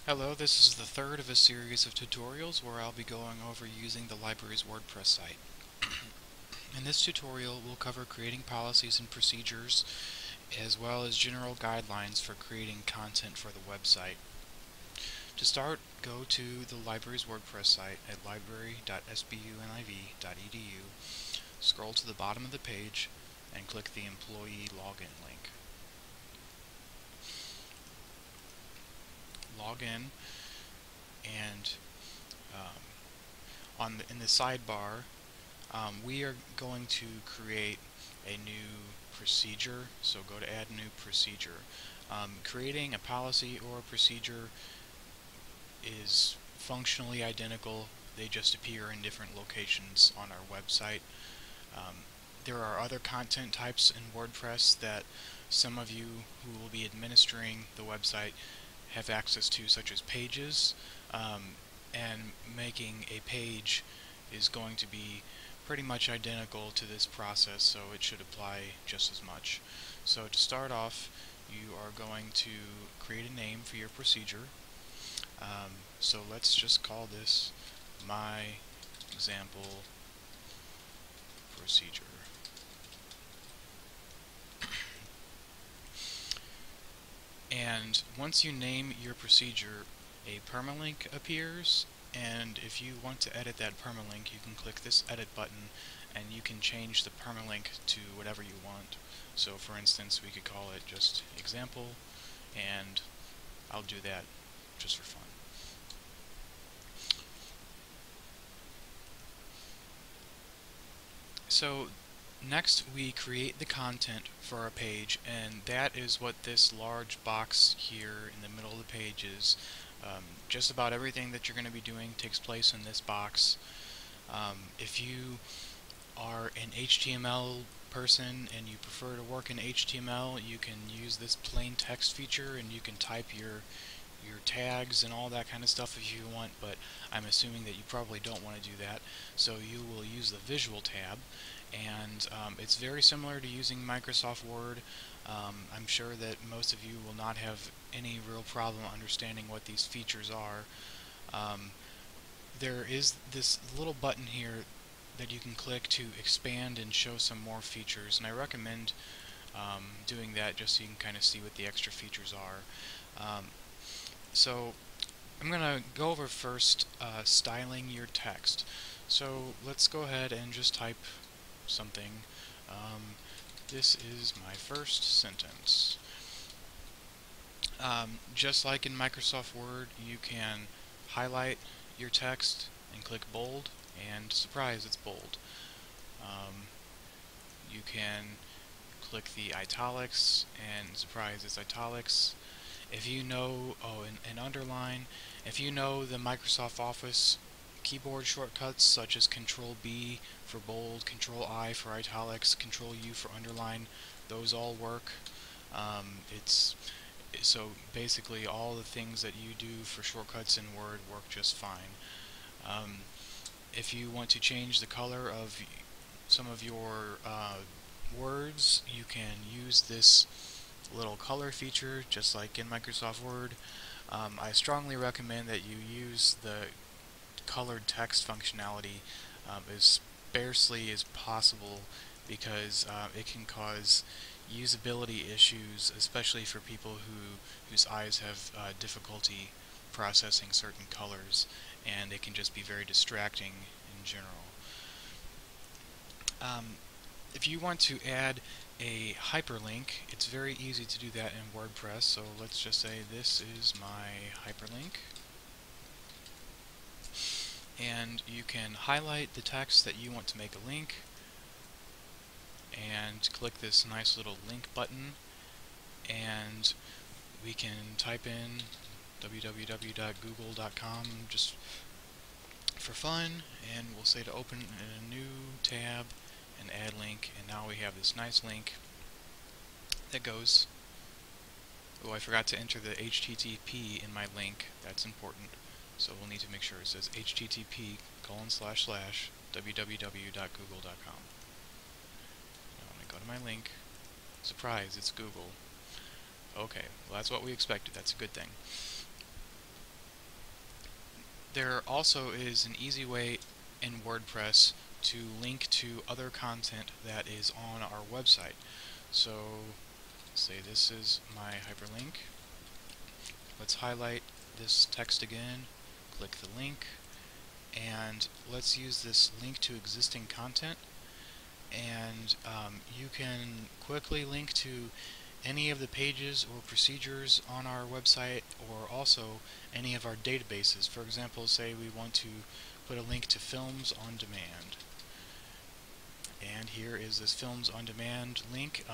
Hello, this is the third of a series of tutorials where I'll be going over using the library's WordPress site. In this tutorial, we'll cover creating policies and procedures, as well as general guidelines for creating content for the website. To start, go to the library's WordPress site at library.sbuniv.edu, scroll to the bottom of the page, and click the Employee Login link. Log in, and in the sidebar, we are going to create a new procedure, so go to add new procedure. Creating a policy or a procedure is functionally identical, they just appear in different locations on our website. There are other content types in WordPress that some of you who will be administering the website have access to, such as pages, and making a page is going to be pretty much identical to this process, so it should apply just as much. So to start off, you are going to create a name for your procedure. So let's just call this my example procedure. And once you name your procedure, a permalink appears, and if you want to edit that permalink, you can click this edit button and you can change the permalink to whatever you want. So for instance, we could call it just example, and I'll do that just for fun. So next we create the content for our page, and that is what this large box here in the middle of the page is. Just about everything that you're going to be doing takes place in this box. If you are an HTML person and you prefer to work in HTML, you can use this plain text feature and you can type your tags and all that kind of stuff if you want, but I'm assuming that you probably don't want to do that, so you will use the visual tab, and it's very similar to using Microsoft Word. I'm sure that most of you will not have any real problem understanding what these features are. There is this little button here that you can click to expand and show some more features, and I recommend doing that just so you can kind of see what the extra features are. So I'm going to go over first styling your text. So let's go ahead and just type something. This is my first sentence. Just like in Microsoft Word, you can highlight your text and click bold, and surprise, it's bold. You can click the italics, and surprise, it's italics. If you know, and underline, if you know the Microsoft Office keyboard shortcuts such as Control-B for bold, Control-I for italics, Control-U for underline, those all work. So basically all the things that you do for shortcuts in Word work just fine. If you want to change the color of some of your words, you can use this little color feature just like in Microsoft Word. I strongly recommend that you use the colored text functionality as sparsely as possible, because it can cause usability issues, especially for people whose eyes have difficulty processing certain colors, and it can just be very distracting in general. If you want to add a hyperlink, it's very easy to do that in WordPress, so let's just say this is my hyperlink. And you can highlight the text that you want to make a link and click this nice little link button, and we can type in www.google.com just for fun, and we'll say to open a new tab and add link, and now we have this nice link that goes. Oh, I forgot to enter the HTTP in my link. That's important. So we'll need to make sure it says http://www.google.com. Now when I go to my link, surprise, it's Google. Okay, well that's what we expected. That's a good thing. There also is an easy way in WordPress to link to other content that is on our website. So say this is my hyperlink. Let's highlight this text again, click the link, and let's use this link to existing content. And you can quickly link to any of the pages or procedures on our website, or also any of our databases. For example, say we want to put a link to Films on Demand. And here is this Films on Demand link.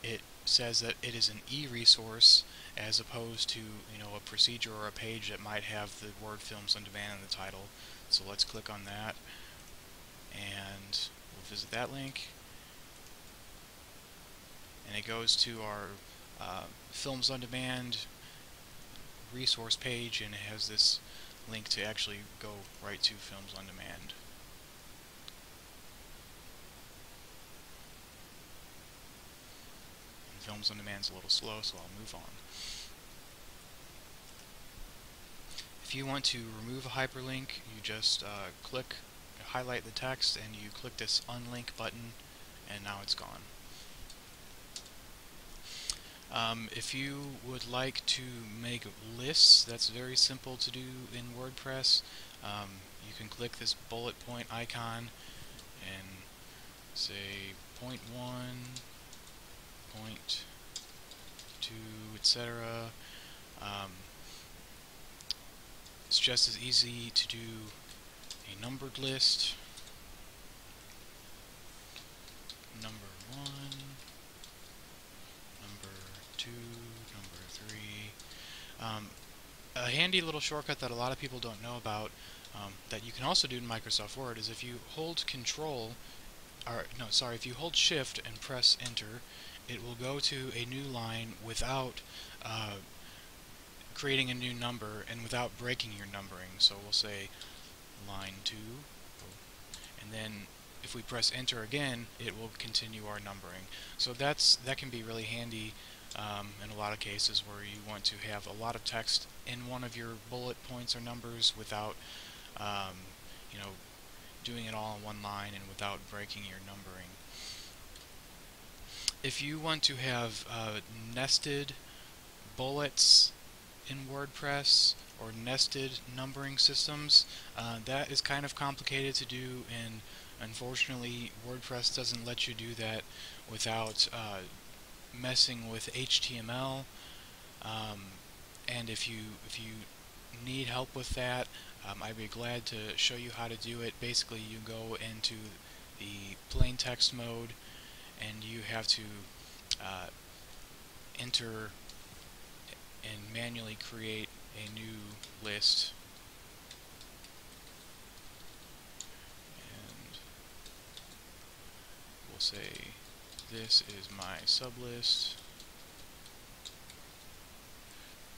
It says that it is an e-resource as opposed to a procedure or a page that might have the word Films on Demand in the title. So let's click on that and we'll visit that link. And it goes to our Films on Demand resource page, and it has this link to actually go right to Films on Demand. And Films on Demand is a little slow, so I'll move on. If you want to remove a hyperlink, you just highlight the text, and you click this unlink button, and now it's gone. If you would like to make lists, that's very simple to do in WordPress. You can click this bullet point icon and say point 1, point 2, etc. It's just as easy to do a numbered list. Number 1, number 2, number 3. A handy little shortcut that a lot of people don't know about that you can also do in Microsoft Word is if you hold if you hold Shift and press Enter, it will go to a new line without creating a new number and without breaking your numbering. So we'll say line 2, and then if we press Enter again, it will continue our numbering. So that can be really handy in a lot of cases where you want to have a lot of text in one of your bullet points or numbers without doing it all in one line and without breaking your numbering. If you want to have nested bullets in WordPress or nested numbering systems, that is kind of complicated to do, and unfortunately WordPress doesn't let you do that without messing with HTML. And if you need help with that, I'd be glad to show you how to do it. Basically, you go into the plain text mode and you have to enter and manually create a new list. And we'll say this is my sublist.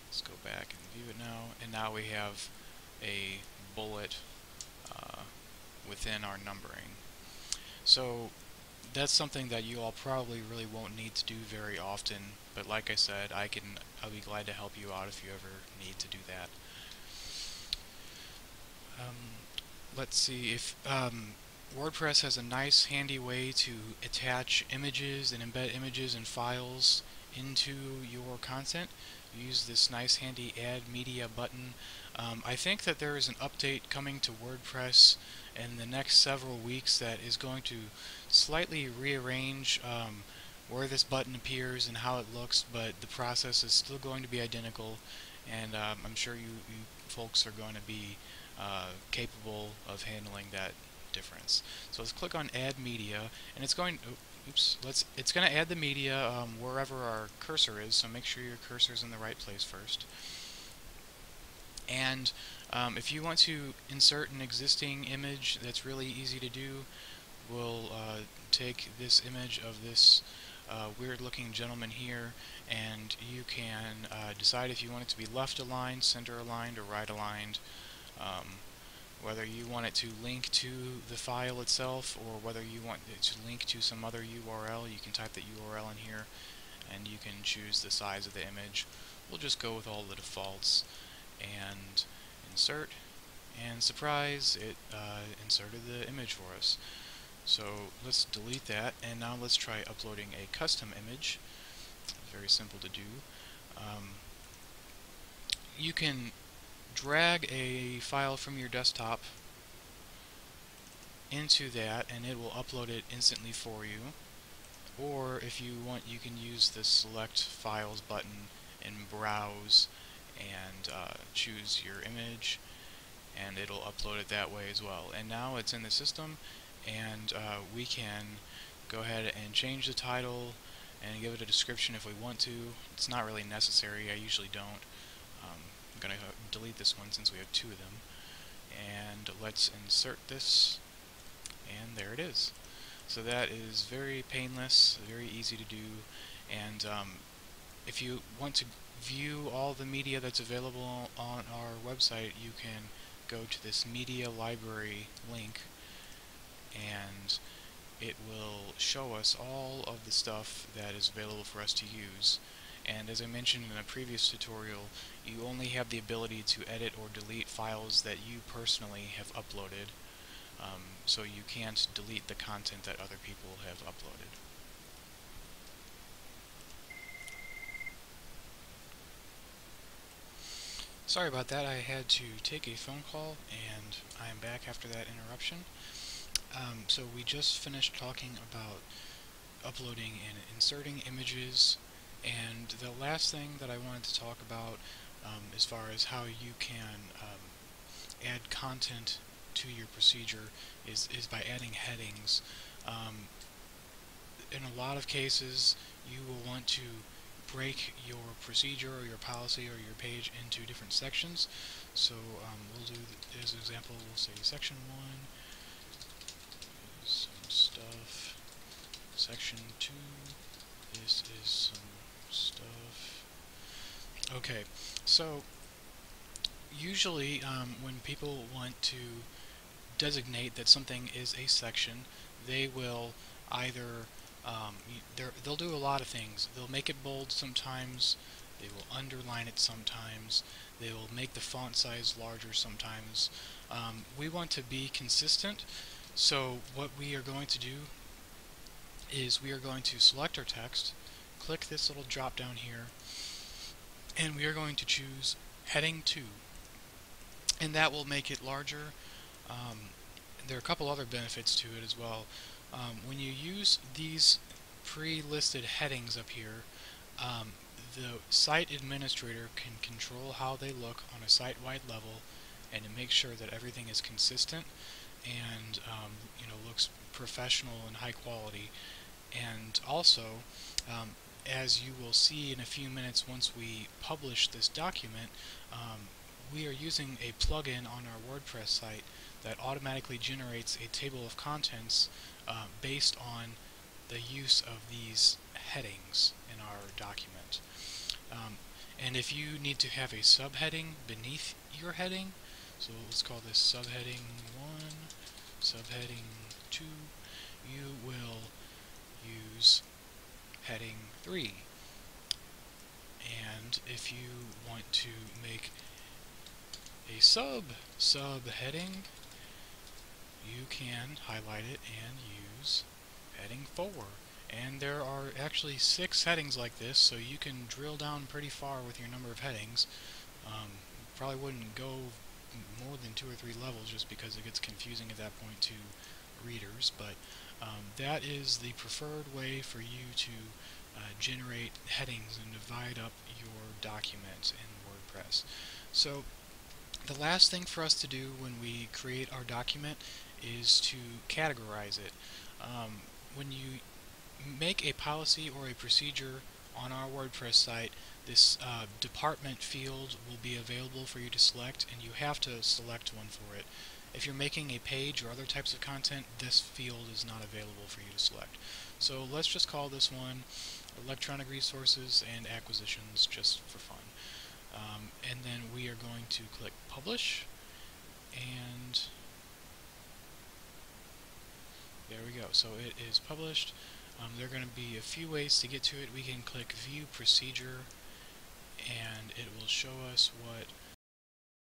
Let's go back and view it now, and now we have a bullet within our numbering. So that's something that you all probably really won't need to do very often, but like I said, I'll be glad to help you out if you ever need to do that. Let's see, if WordPress has a nice handy way to attach images and embed images and files into your content. Use this nice handy Add Media button. I think that there is an update coming to WordPress in the next several weeks that is going to slightly rearrange where this button appears and how it looks, but the process is still going to be identical, and I'm sure you folks are going to be capable of handling that difference. So let's click on Add Media, and it's going it's going to add the media wherever our cursor is, so make sure your cursor is in the right place first. And if you want to insert an existing image, that's really easy to do. We'll take this image of this weird looking gentleman here, and you can decide if you want it to be left aligned, center aligned, or right aligned. Whether you want it to link to the file itself or whether you want it to link to some other URL, you can type the URL in here and you can choose the size of the image. We'll just go with all the defaults and insert, and surprise, it inserted the image for us. So let's delete that, and now let's try uploading a custom image. Very simple to do. You can drag a file from your desktop into that and it will upload it instantly for you. Or if you want, you can use the select files button and browse and choose your image, and it'll upload it that way as well. And now it's in the system, and we can go ahead and change the title and give it a description if we want to. It's not really necessary. I usually don't. I'm going to delete this one since we have two of them. And let's insert this, and there it is. So that is very painless, very easy to do, and if you want to view all the media that's available on our website, you can go to this media library link, and it will show us all of the stuff that is available for us to use. And as I mentioned in a previous tutorial, you only have the ability to edit or delete files that you personally have uploaded. So you can't delete the content that other people have uploaded. Sorry about that, I had to take a phone call, and I am back after that interruption. So we just finished talking about uploading and inserting images, and the last thing that I wanted to talk about as far as how you can add content to your procedure is by adding headings. In a lot of cases, you will want to break your procedure or your policy or your page into different sections. So we'll do, as an example, we'll say section 1 is some stuff, section 2, this is some stuff. Okay, so usually when people want to designate that something is a section, they will either they'll do a lot of things. They'll make it bold sometimes, they will underline it sometimes, they will make the font size larger sometimes. We want to be consistent, so what we are going to do is we are going to select our text, click this little drop down here, and we are going to choose heading 2, and that will make it larger. There are a couple other benefits to it as well. When you use these pre-listed headings up here, the site administrator can control how they look on a site-wide level, and to make sure that everything is consistent and looks professional and high quality. And also, as you will see in a few minutes once we publish this document, we are using a plugin on our WordPress site that automatically generates a table of contents based on the use of these headings in our document. And if you need to have a subheading beneath your heading, so let's call this subheading 1, subheading 2, you will use heading 3. And if you want to make a subheading, you can highlight it and use heading 4. And there are actually 6 headings like this, so you can drill down pretty far with your number of headings. Probably wouldn't go more than 2 or 3 levels just because it gets confusing at that point to readers, but that is the preferred way for you to generate headings and divide up your document in WordPress. So the last thing for us to do when we create our document is to categorize it. When you make a policy or a procedure on our WordPress site, this department field will be available for you to select, and you have to select one for it. If you're making a page or other types of content, this field is not available for you to select. So let's just call this one Electronic Resources and Acquisitions, just for fun. And then we are going to click Publish, and there we go. So it is published. There are going to be a few ways to get to it. We can click View Procedure, and it will show us what